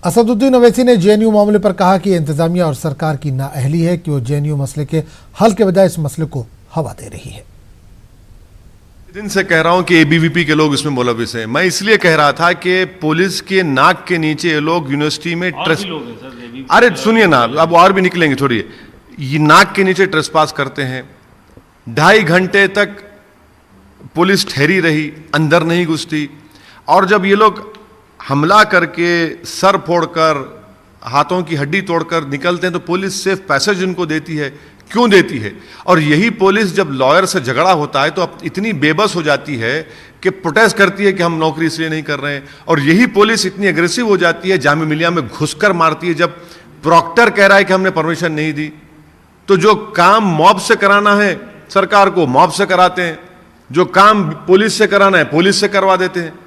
असदुद्दीन ओवैसी ने जेएनयू मामले पर कहा कि इंतजामिया और सरकार की नाअहली है कि वो जेएनयू मसले के हल के बजाय इस मसले को हवा दे रही है। दिन से कह रहा हूं कि एबीवीपी के लोग इसमें मुलविस हैं। मैं इसलिए कह रहा था कि पुलिस के नाक के नीचे ये लोग यूनिवर्सिटी में अरे सुनिए ना, अब और भी निकलेंगे थोड़ी। ये नाक के नीचे ट्रेसपास करते हैं, 2.5 घंटे तक पुलिस ठहरी रही, अंदर नहीं घुसती, और जब ये लोग हमला करके सर फोड़कर हाथों की हड्डी तोड़कर निकलते हैं तो पुलिस सिर्फ पैसेज उनको देती है। क्यों देती है? और यही पुलिस जब लॉयर से झगड़ा होता है तो अब इतनी बेबस हो जाती है कि प्रोटेस्ट करती है कि हम नौकरी इसलिए नहीं कर रहे हैं। और यही पुलिस इतनी एग्रेसिव हो जाती है, जामिया मिलिया में घुसकर मारती है जब प्रॉक्टर कह रहा है कि हमने परमिशन नहीं दी। तो जो काम मॉब से कराना है सरकार को मॉब से कराते हैं, जो काम पुलिस से कराना है पुलिस से करवा देते हैं।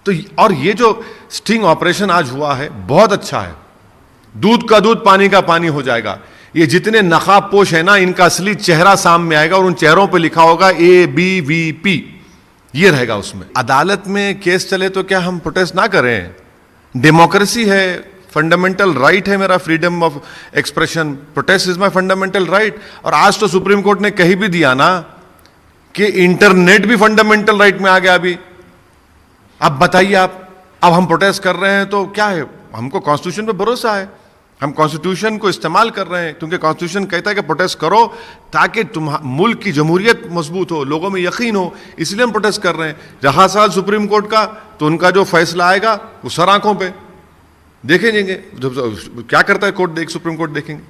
तो और ये जो स्टिंग ऑपरेशन आज हुआ है बहुत अच्छा है। दूध का दूध पानी का पानी हो जाएगा। ये जितने नकाबपोश है ना, इनका असली चेहरा सामने आएगा और उन चेहरों पे लिखा होगा ABVP, ये रहेगा उसमें। अदालत में केस चले तो क्या हम प्रोटेस्ट ना करें? डेमोक्रेसी है, फंडामेंटल राइट है मेरा, freedom of expression, protest is my fundamental right. और आज तो सुप्रीम कोर्ट ने कही भी दिया ना कि इंटरनेट भी फंडामेंटल राइट में आ गया। अभी अब बताइए आप, अब हम प्रोटेस्ट कर रहे हैं तो क्या है? हमको कॉन्स्टिट्यूशन पे भरोसा है, हम कॉन्स्टिट्यूशन को इस्तेमाल कर रहे हैं क्योंकि कॉन्स्टिट्यूशन कहता है कि प्रोटेस्ट करो ताकि मुल्क की जमहूरियत मजबूत हो, लोगों में यकीन हो, इसलिए हम प्रोटेस्ट कर रहे हैं। रहा साल सुप्रीम कोर्ट का, तो उनका जो फैसला आएगा वो सर आंखों पे देखेंगे, क्या करता है कोर्ट, सुप्रीम कोर्ट देखेंगे।